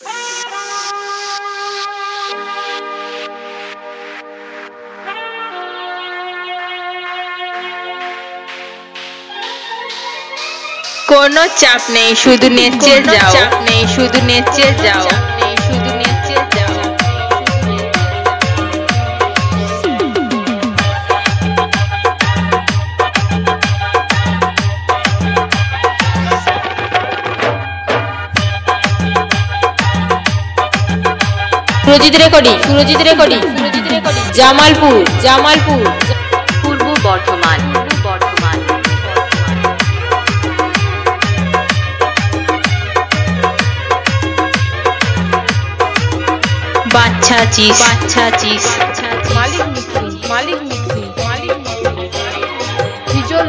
কোনো চাপ নেই, শুধু নেচে যাও। চাপ নেই, শুধু নেচে যাও। শুধু নেচে যাও। সুরজিৎ রেকর্ডিং জামালপুর পূর্ব বর্ধমান। বাচ্চা চিস মালিক মিক্সিং হিজল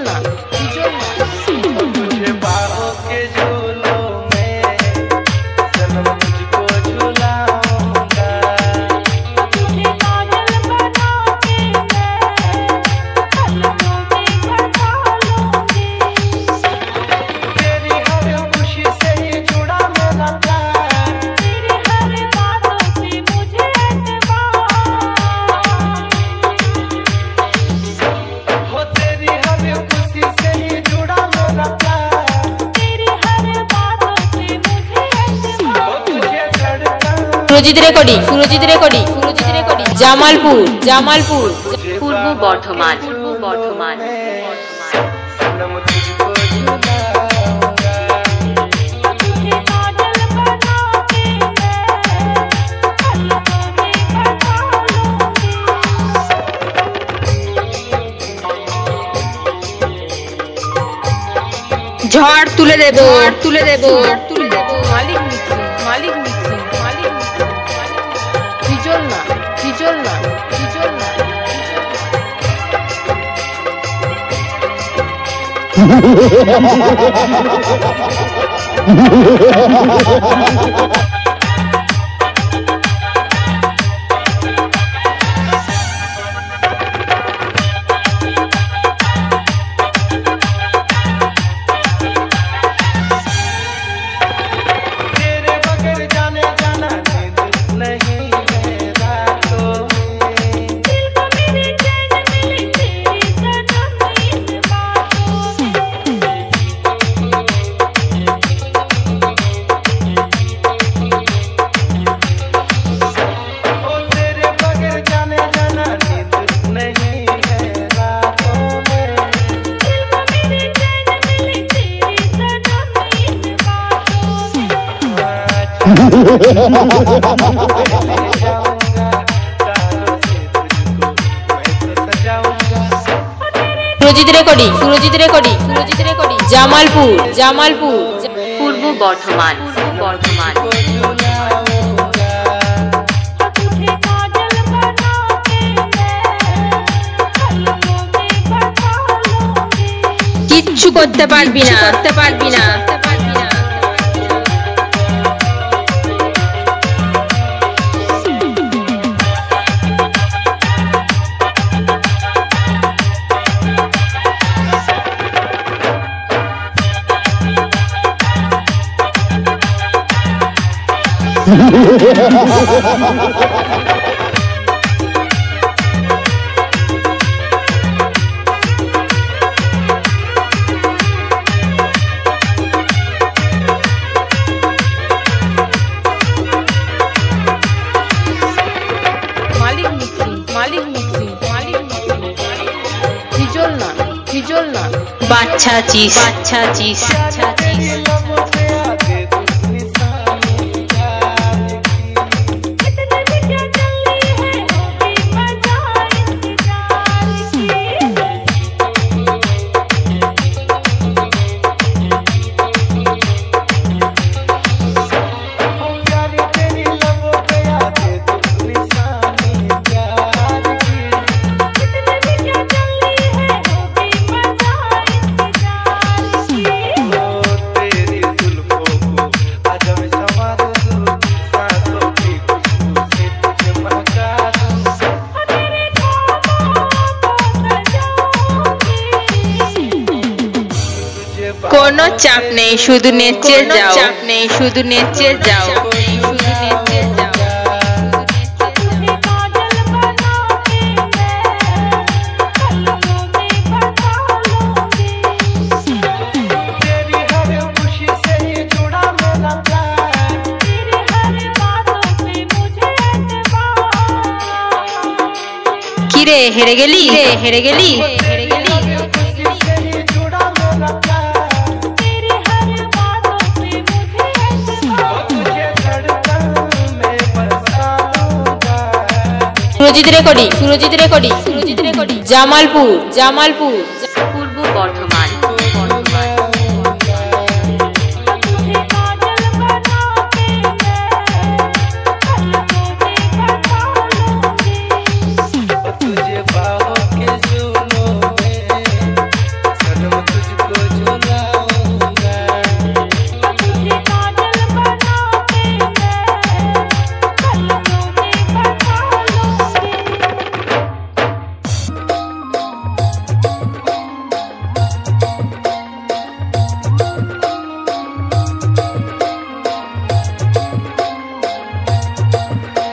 না तुझे बाहों के झूलों में सनम तुझको झुलाऊंगा। तुझे काजल बना के मैं पलकों में बसा लूंगी। तेरी हर खुशी से ही जुड़ा मेरा प्यार, तेरी हर बातों से मुझे एतबार। हो तेरी हर खुशी से ही जुड़ा मेरा प्यार। तेरी हर बातों से मुझे एतबार। हो तुझे धड़कन সুরজিৎ রেকর্ডিং জামালপুর পূর্ব বর্ধমান। सनम तुझको झुलाऊंगा। तुझे काजल बना के मैं पलकों में बसा लूंगी। ঝড় তুলে দেব মালিক মিক্সিং হিজল না तेरे बगैर जाने जाना नींद नहीं है रातों में। दिल को मेरे चैन मिले तेरी सनम इन बातों में। ओ तेरे बगैर जाने जाना नींद नहीं है रातों में। दिल को मेरे चैन मिले तेरी सनम इन बातों में। ले जाऊंगा तारों से तुझको मैं तो सजाऊंगा। সুরজিৎ রেকর্ডিং জামালপুর পূর্ব বর্ধমান। तुझको झुलाऊंगा। तुझे काजल बना के मैं पलकों में बसा लूंगी। কিচ্ছু করতে পারবি না মালিক মিক্সিং হিজল না বাচ্চা চিস तेरी लबों पे आके तू निशानी प्यार की। इतने भी क्या चली है होगी मजा इंतजार की। ओ प्यारी तेरी लबों पे आके तू निशानी प्यार की। इतने भी क्या चली है होगी मजा इंतजार की। ओ तेरी চাপ নেই শুধু নেচে যাও, চাপ নেই শুধু নেচে যাও, শুধু নেচে যাও। तुझे काजल बना के मैं पलकों में बसा लूंगी। तेरी हर खुशी से ही जुड़ा मेरा प्यार, तेरे हर बातों पे मुझे एतबार। কিরে হেরে গেলি, হেরে গেলি, হেরে গেলি। खुशी से ही जुड़ा मेरा प्यार, तेरी हर बातों पे मुझे एतबार। तुझे धड़कन में बसा लूंगा। Surajit recording, Surajit recording, Surajit recording, Jamalpur, Jamalpur. পূর্ব বর্ধমান। तुझे काजल बना के मैं पलकों में बसा लूंगी। तुझे बाहों के झूलों में सनम तुझको झुलाऊंगा। तुझे काजल बना के मैं पलकों में बसा लूंगी।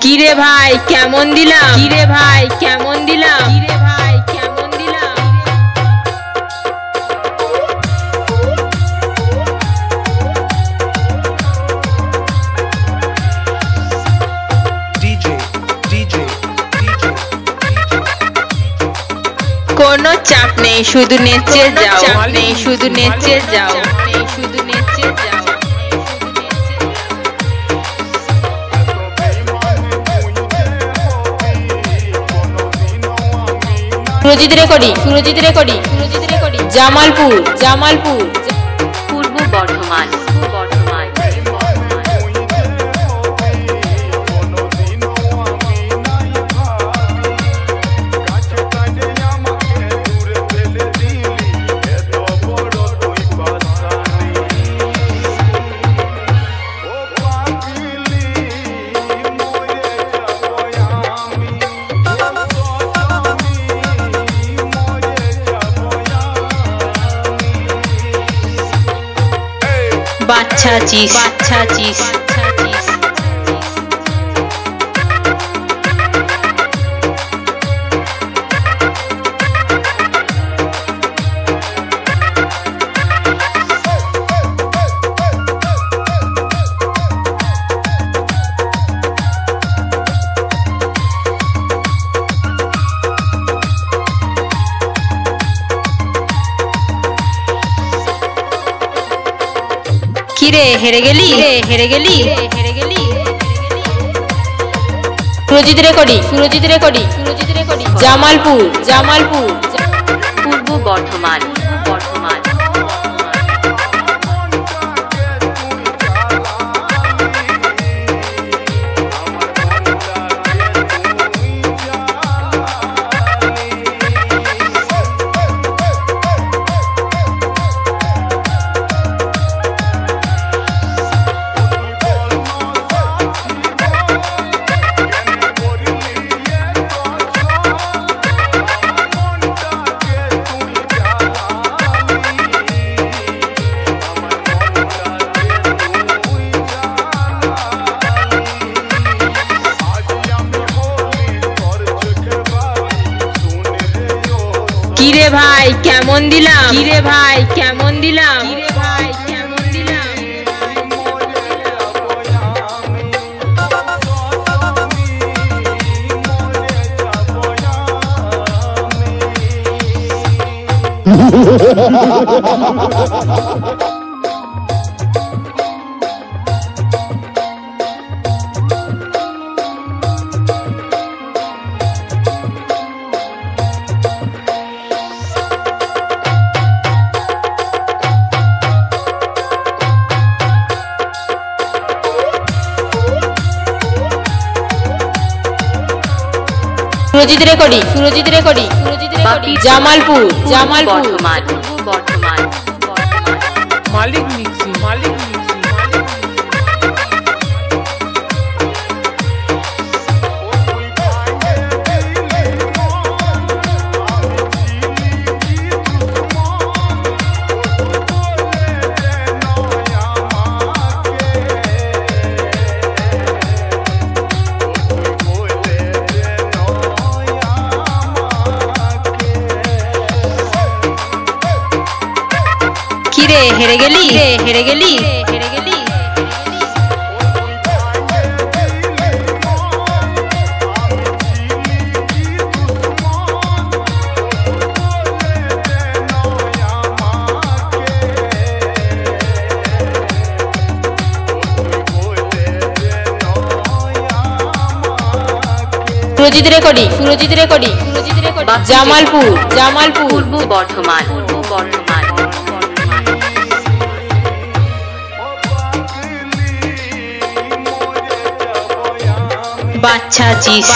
কিরে ভাই কেমন দিলাম, কিরে ভাই কেমন দিলাম, কিরে ভাই কেমন দিলাম। DJ DJ DJ কোনো চাপ নেই শুধু নেচে যাও, চাপ নেই শুধু নেচে যাও, নেই শুধু নেচে যাও। Surajit recording, Surajit recording, Surajit recording, Jamalpur, Jamalpur. পূর্ব বর্ধমান, পূর্ব বর্ধমান। বাচ্চা চিস, বাচ্চা চিস, বাচ্চা চিস। কিরে হেরে গেলি, হেরে গেলি, হেরে গেলি। Surajit recording, Surajit recording, Surajit recording, Jamalpur, Jamalpur. পূর্ব বর্ধমান, পূর্ব বর্ধমান। কিরে ভাই কেমন দিলাম, কিরে ভাই কেমন দিলাম, কিরে ভাই কেমন দিলাম। Surajit recording, Surajit recording, Surajit recording, Jamalpur, Jamalpur. Bardhaman, পূর্ব বর্ধমান। मालिक मिक्सी मालिक मिक्सी मालिक मिक्सी হেরে গেলি হেরে গেলি হেরে গেলি সুরজিৎ রেকর্ডিং জামালপুর পূর্ব বর্ধমান বাচ্চা চিস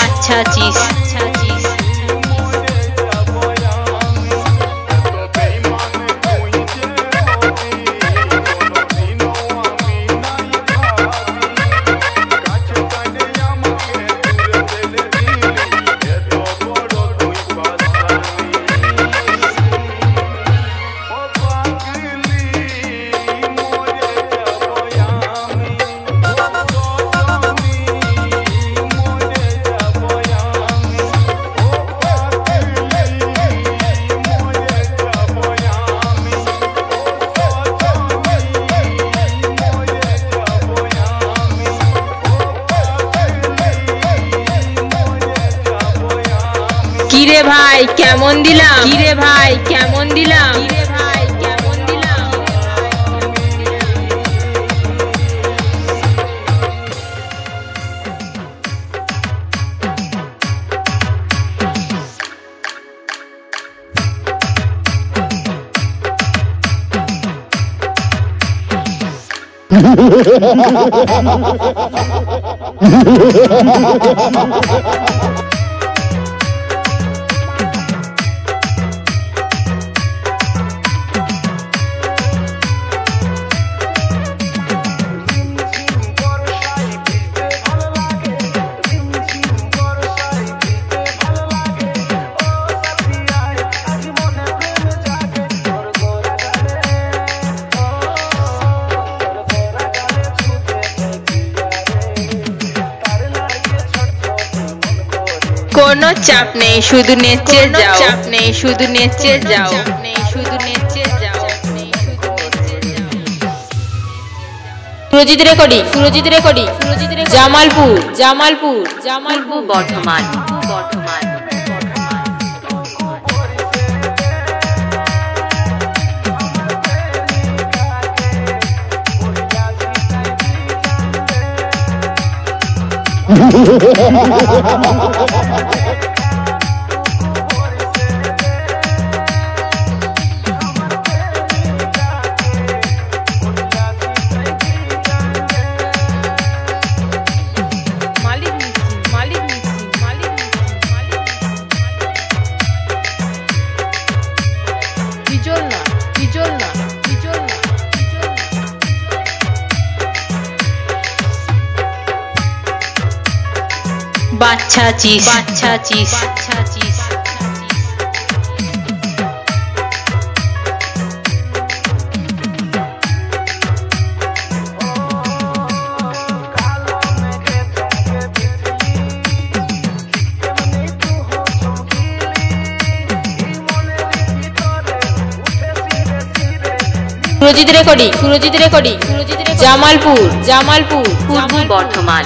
কিরে ভাই কেমন দিলাম কোনো চাপ নেই শুধু নেচে যাও সুরজিৎ রেকর্ডিং জামালপুর বর্ধমান বাচ্চা চিস সুরজিৎ রেকর্ডিং জামালপুর পূর্ব বর্ধমান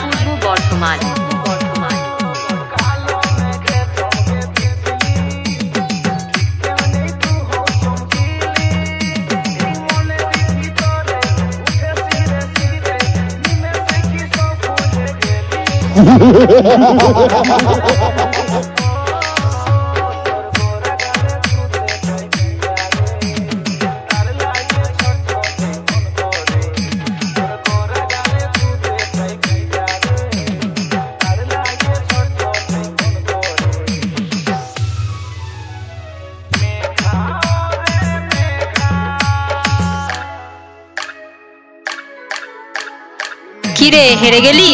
কিরে হেরে গেলি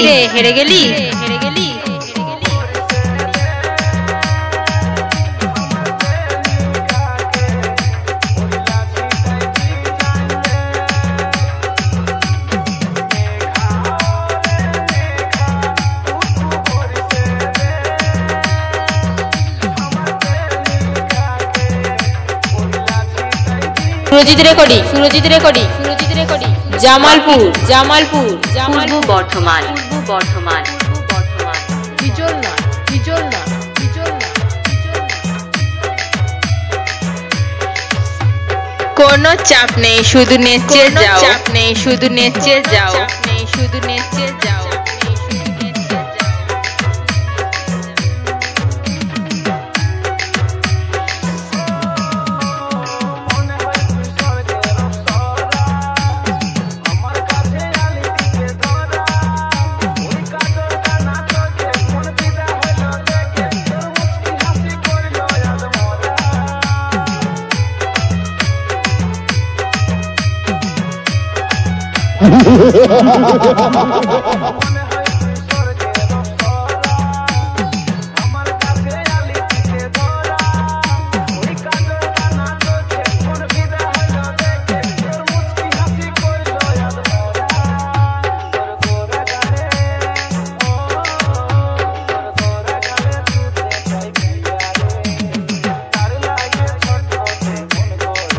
সুরজিৎ রেকর্ডিং জামালপুর পূর্ব বর্ধমান কোনো চাপ নেই শুধু নেচে যাও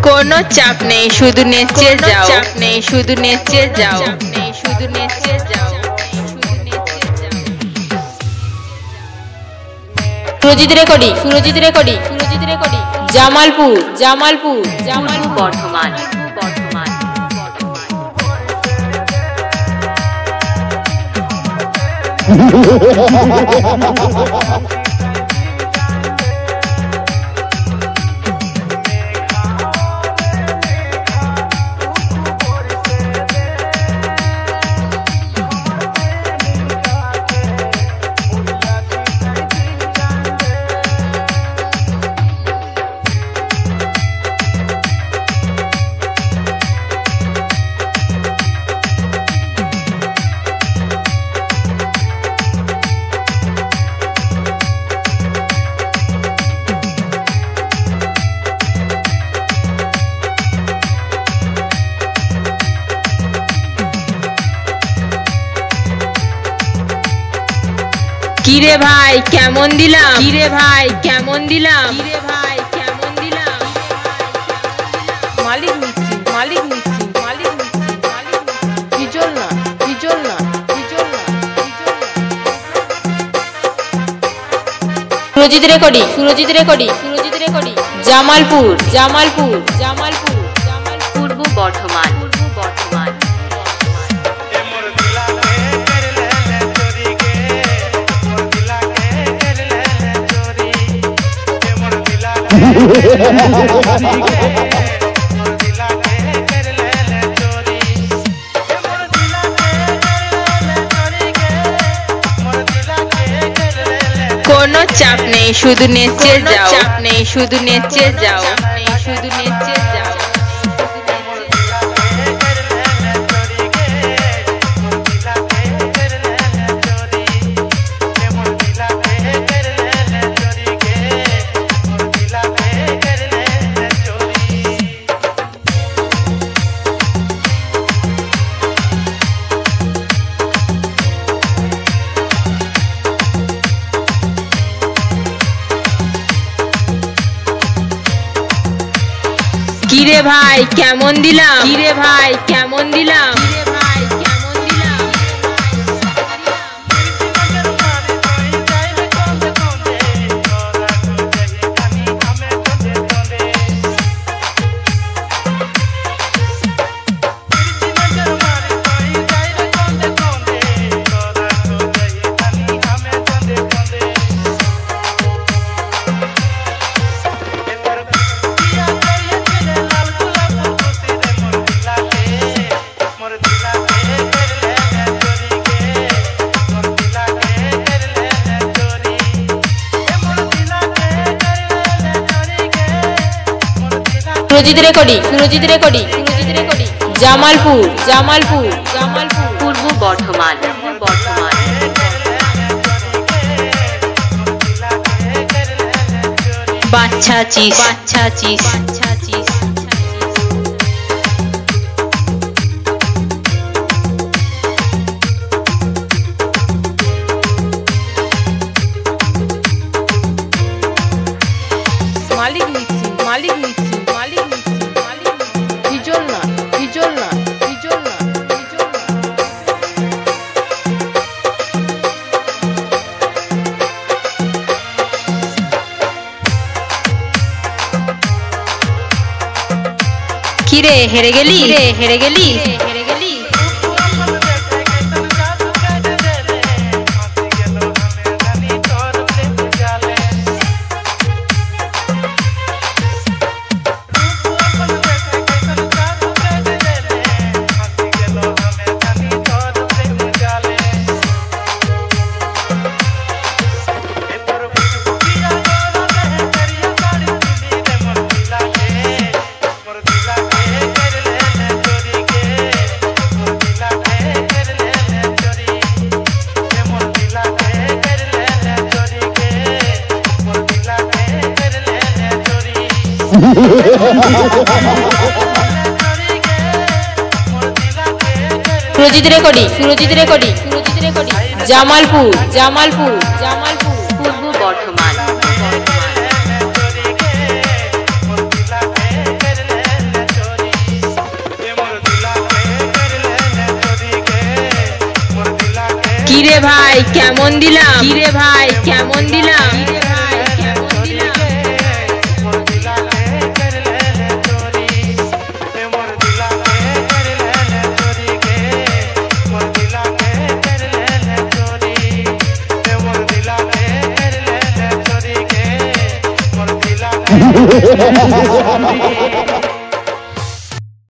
কোনো চাপ নেই শুধু নেচে যাও সুরজিৎ রেকর্ডিং জামালপুর বর্ধমান কিরে ভাই কেমন দিলাম মালিক মিস্ত্রি বিজল না সুরজিৎ রেকর্ডিং জামালপুর পূর্ব বর্ধমান কোনো চাপ নেই শুধু নেচে যাও কিরে ভাই কেমন দিলাম সুরজিৎ রেকর্ডিং জামালপুর পূর্ব বর্ধমান বাচ্চা চিস মালিক মিস্ত্রি হেরে গেলি রে হেরে গেলি হেরে গেলি अपन देखे कैसन जादू कर देले फांसी गेलो हमें जानी तोर प्रेम जाले अपन देखे कैसन जादू कर देले फांसी गेलो हमें जानी तोर प्रेम जाले ए तोर बुझिया तोरा रहे करिया साड़ी पीली रे मोर दिला के कर लेले चोरी के मोर दिला के कर लेले चोरी ए मोर दिला के कर लेले चोरी के मोर दिला के कर लेले चोरी Surajit recording Surajit recording Surajit recording Jamalpur Jamalpur Jamalpur পূর্ব বর্ধমান কিরে ভাই কেমন দিলাম কিরে ভাই কেমন দিলাম Thank you.